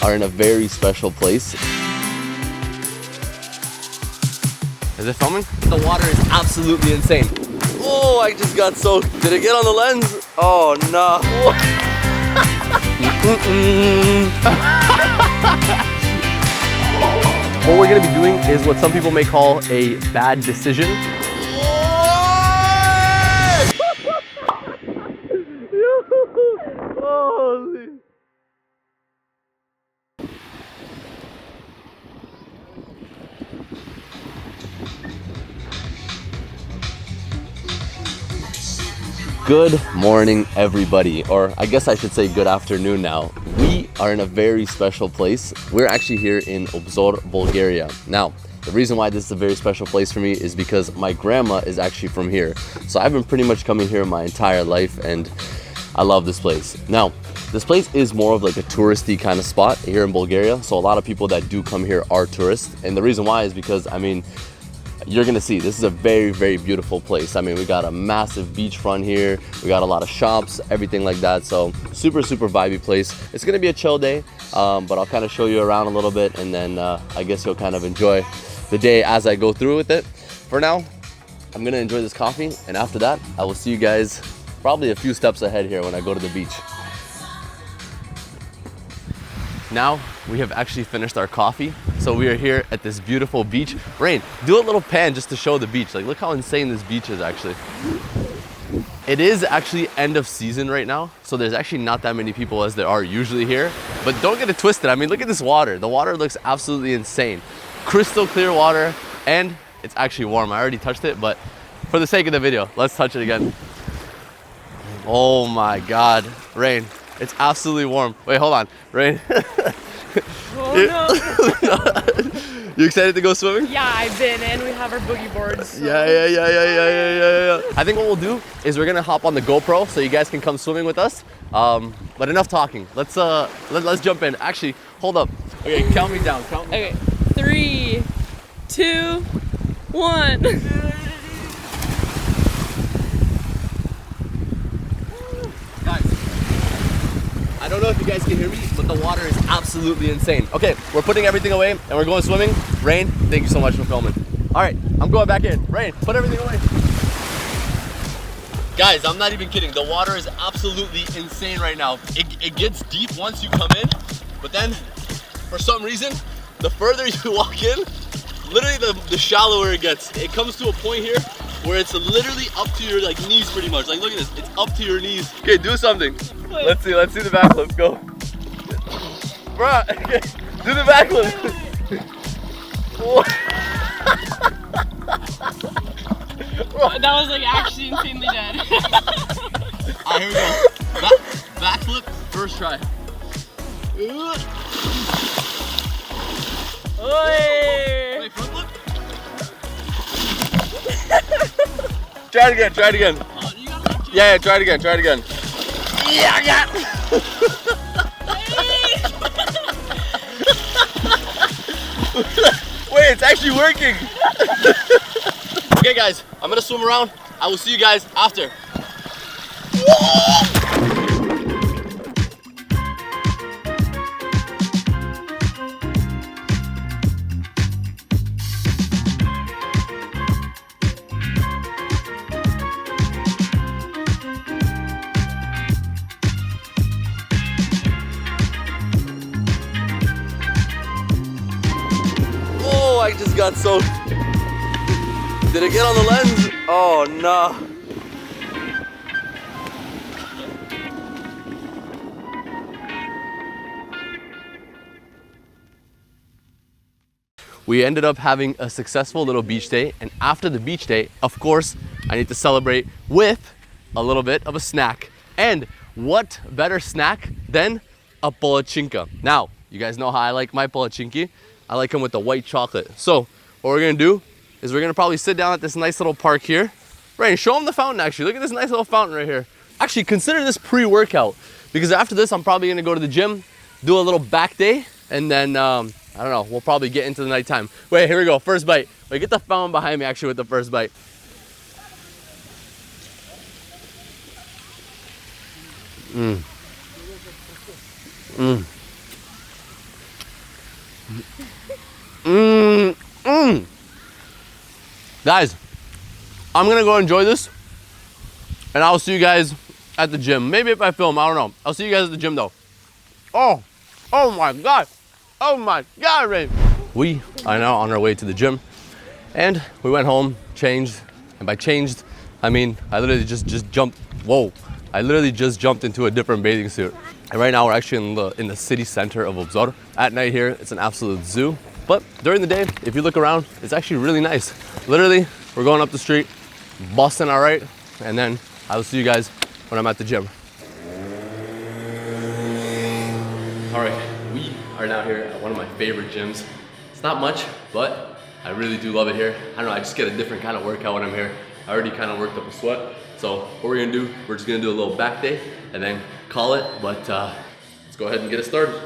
are in a very special place. Is it filming? The water is absolutely insane. Oh, I just got soaked. Did it get on the lens? Oh, no. What we're gonna be doing is what some people may call a bad decision. Holy. Good morning, everybody, or I guess I should say good afternoon now. We are in a very special place. We're actually here in Obzor, Bulgaria. Now, the reason why this is a very special place for me is because my grandma is actually from here. So I've been pretty much coming here my entire life and I love this place. Now, this place is more of like a touristy kind of spot here in Bulgaria. So a lot of people that do come here are tourists. And the reason why is because, I mean, you're gonna see this is a very, very beautiful place. I mean, we got a massive beachfront here. We got a lot of shops, everything like that. So super, super vibey place. It's gonna be a chill day, but I'll kind of show you around a little bit and then I guess you'll kind of enjoy the day as I go through with it. For now, I'm gonna enjoy this coffee and after that, I will see you guys probably a few steps ahead here when I go to the beach. Now we have actually finished our coffee. So we are here at this beautiful beach. Rain, do a little pan just to show the beach. Like, look how insane this beach is actually. It is actually end of season right now. So there's actually not that many people as there are usually here. But don't get it twisted. I mean, look at this water. The water looks absolutely insane. Crystal clear water and it's actually warm. I already touched it, but for the sake of the video, let's touch it again. Oh my God, Rain. It's absolutely warm. Wait, hold on, Rain. Oh no. You excited to go swimming? Yeah, I've been and we have our boogie boards. So. Yeah. I think what we'll do is we're gonna hop on the GoPro so you guys can come swimming with us. But enough talking. Let's jump in. Actually, hold up. Okay, count me down. Okay, 3, 2, 1. I don't know if you guys can hear me, but the water is absolutely insane. Okay, we're putting everything away and we're going swimming. Rain, thank you so much for filming. All right, I'm going back in. Rain, put everything away. Guys, I'm not even kidding. The water is absolutely insane right now. It gets deep once you come in, but then for some reason, the further you walk in, literally the shallower it gets. It comes to a point here where it's literally up to your like knees pretty much. Like look at this, it's up to your knees. Okay, do something. Let's see the backflip, go. Bruh, okay, do the backflip. That was like actually insanely dead. Alright, here we go. Backflip, first try. Wait, front flip? Try it again. Yeah, try it again. Yeah, I got it. Wait, it's actually working. Okay guys, I'm gonna swim around. I will see you guys after. I just got soaked. Did it get on the lens? Oh no. We ended up having a successful little beach day, and after the beach day, of course, I need to celebrate with a little bit of a snack. And what better snack than a polachinka? Now, you guys know how I like my polachinki. I like them with the white chocolate. So what we're gonna do is we're gonna probably sit down at this nice little park here. Rain, show them the fountain actually. Look at this nice little fountain right here. Actually, consider this pre-workout because after this, I'm probably gonna go to the gym, do a little back day, and then, I don't know, we'll probably get into the nighttime. Wait, here we go, first bite. Wait, get the fountain behind me actually with the first bite. Guys, I'm gonna go enjoy this, and I'll see you guys at the gym. Maybe if I film, I don't know. I'll see you guys at the gym though. Oh my God. Oh my God, Ray. We are now on our way to the gym, and we went home, changed, and by changed, I mean, I literally just jumped, whoa. I literally just jumped into a different bathing suit. And right now we're actually in the city center of Obzor. At night here, it's an absolute zoo. But during the day, if you look around, it's actually really nice. Literally, we're going up the street, busting all right, and then I will see you guys when I'm at the gym. All right, we are now here at one of my favorite gyms. It's not much, but I really do love it here. I don't know, I just get a different kind of workout when I'm here. I already kind of worked up a sweat. So what we're gonna do, we're just gonna do a little back day and then call it, but let's go ahead and get it started.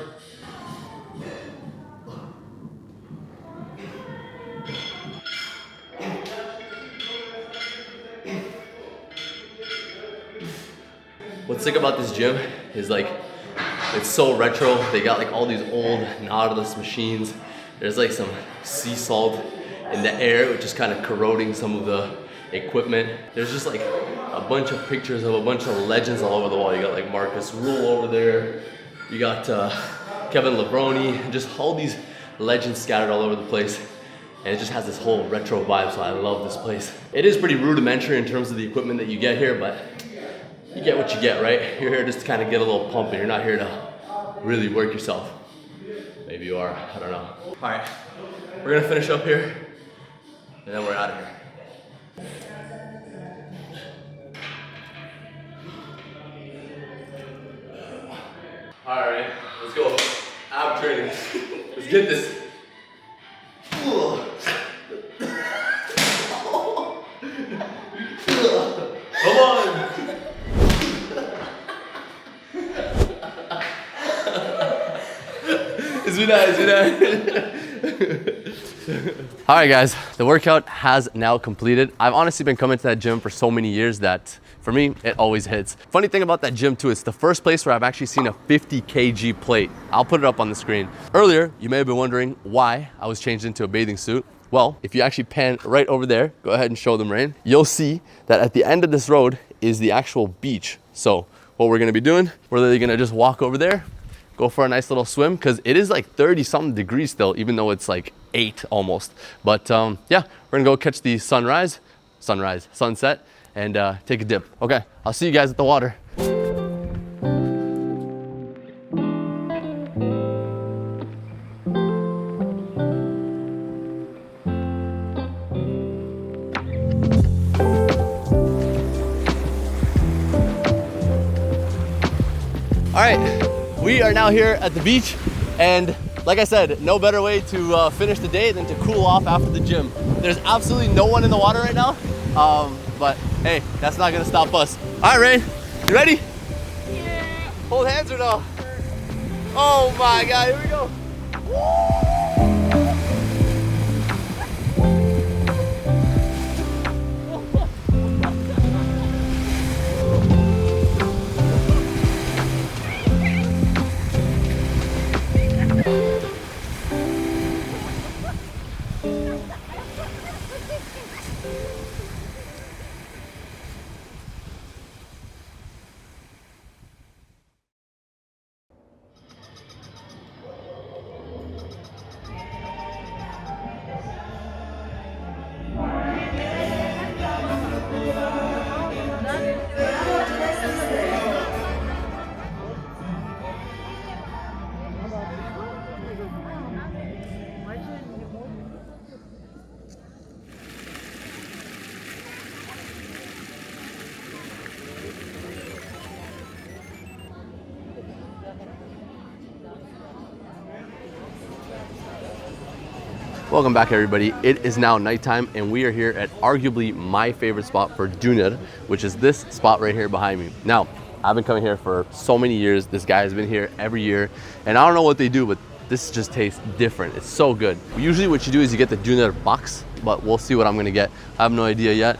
What's sick about this gym is like, it's so retro. They got like all these old Nautilus machines. There's like some sea salt in the air, which is kind of corroding some of the equipment. There's just like a bunch of pictures of a bunch of legends all over the wall. You got like Marcus Rule over there. You got Kevin Levrone, just all these legends scattered all over the place. And it just has this whole retro vibe, so I love this place. It is pretty rudimentary in terms of the equipment that you get here, but you get what you get, right? You're here just to kind of get a little pumping. You're not here to really work yourself. Maybe you are, I don't know. All right, we're gonna finish up here, and then we're out of here. All right, let's go. Ab training. Let's get this. Come on. All right, guys, the workout has now completed. I've honestly been coming to that gym for so many years that for me, it always hits. Funny thing about that gym too, it's the first place where I've actually seen a 50 kg plate. I'll put it up on the screen. Earlier, you may have been wondering why I was changed into a bathing suit. Well, if you actually pan right over there, go ahead and show them, Rain. You'll see that at the end of this road is the actual beach. So what we're gonna be doing, we're literally gonna just walk over there, go for a nice little swim, because it is like 30 something degrees still, even though it's like 8 almost. But yeah, we're gonna go catch the sunset, and take a dip. Okay, I'll see you guys at the water. All right, we are now here at the beach, and like I said, no better way to finish the day than to cool off after the gym. There's absolutely no one in the water right now, but hey, that's not gonna stop us. All right, Rain, you ready? Yeah. Hold hands or no? Oh my God, here we go. Welcome back, everybody. It is now nighttime, and we are here at arguably my favorite spot for Dunir, which is this spot right here behind me. Now, I've been coming here for so many years. This guy has been here every year, and I don't know what they do, but this just tastes different. It's so good. Usually what you do is you get the Dunir box, but we'll see what I'm gonna get. I have no idea yet.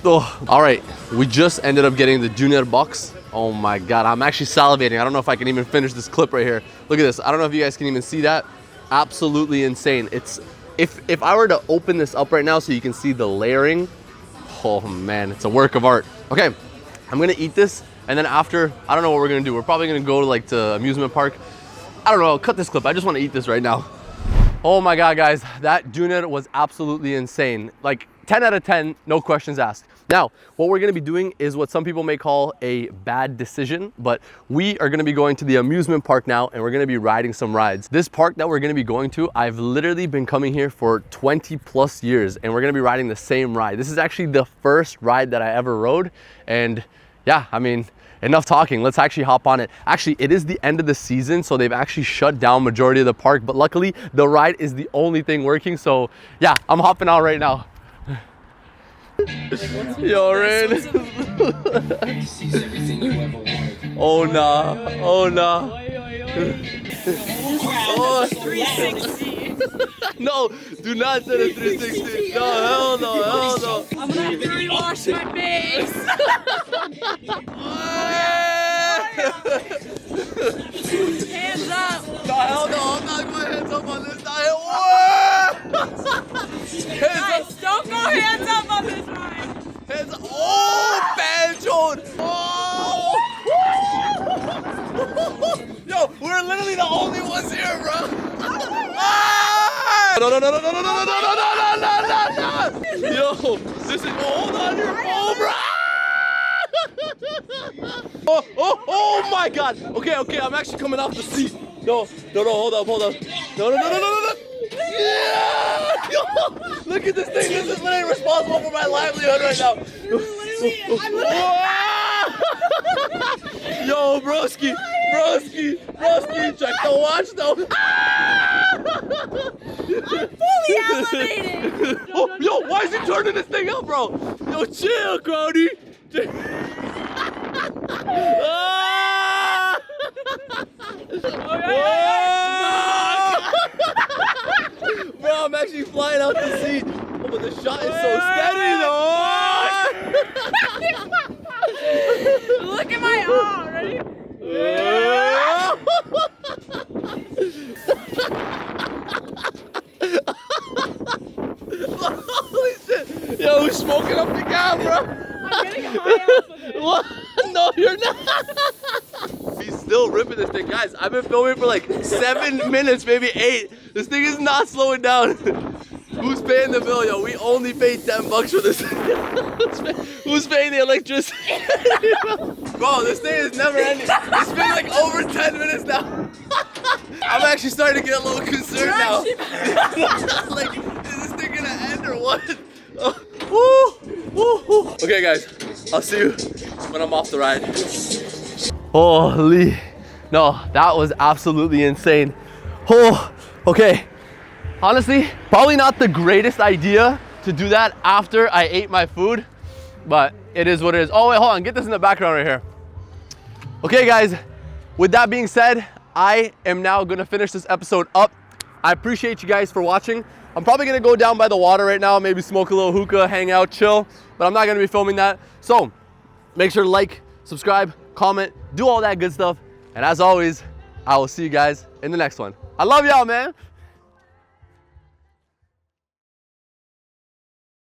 Oh. All right, we just ended up getting the Dunir box. Oh my God, I'm actually salivating. I don't know if I can even finish this clip right here. Look at this. I don't know if you guys can even see that. Absolutely insane. It's if I were to open this up right now so you can see the layering, oh man, it's a work of art. Okay, I'm gonna eat this, and then after, I don't know what we're gonna do. We're probably gonna go to like to amusement park. I don't know, I'll cut this clip. I just wanna eat this right now. Oh my God, guys, that dinner was absolutely insane. Like 10 out of 10, no questions asked. Now, what we're gonna be doing is what some people may call a bad decision, but we are gonna be going to the amusement park now, and we're gonna be riding some rides. This park that we're gonna be going to, I've literally been coming here for 20 plus years, and we're gonna be riding the same ride. This is actually the first ride that I ever rode, and yeah, I mean, enough talking, let's actually hop on it. Actually, it is the end of the season, so they've actually shut down majority of the park, but luckily the ride is the only thing working, so yeah, I'm hopping on right now. Yo, Rain. Oh nah, oh nah. Oh. 360. No, do not set a 360. No, hell no, hell no. I'm gonna have to rewash my face. Hands up. No, hell no, I'm not going hands up on this diet. Guys, don't go hands up on this ride. Hands up. Oh, Banjo. Oh. Yo, we're literally the only ones here, bro. Ah! No, no, no, no, no, no, no, no, no, no, no, no, no. Yo, this is, hold on your phone, bro. Oh my God. Okay, I'm actually coming off the seat. No, hold up. No. Yeah! Yo, look at this thing. This is literally responsible for my livelihood right now. Yo, broski, check the watch though. I'm fully elevated. Oh, yo, why is he turning this thing up, bro? Yo, chill, Cody. Ah! Bro, I'm actually flying out the seat. Oh, but the shot is so steady though. Look at my arm. Ready? Holy shit. Yo, who's smoking up the camera? I'm getting high off of it. What? No, you're not. He's still ripping this thing. Guys, I've been filming for like 7 minutes, maybe 8. This thing is not slowing down. Who's paying the bill, yo? We only paid $10 for this. Who's paying the electricity? Bro, this thing is never ending. It's been like over 10 minutes now. I'm actually starting to get a little concerned now. Like, is this thing gonna end or what? Okay, guys, I'll see you when I'm off the ride. Holy, no, that was absolutely insane. Oh, okay. Honestly, probably not the greatest idea to do that after I ate my food, but it is what it is. Oh wait, hold on, get this in the background right here. Okay guys, with that being said, I am now gonna finish this episode up. I appreciate you guys for watching. I'm probably gonna go down by the water right now, maybe smoke a little hookah, hang out, chill, but I'm not gonna be filming that. So make sure to like, subscribe, comment, do all that good stuff. And as always, I will see you guys in the next one. I love y'all, man.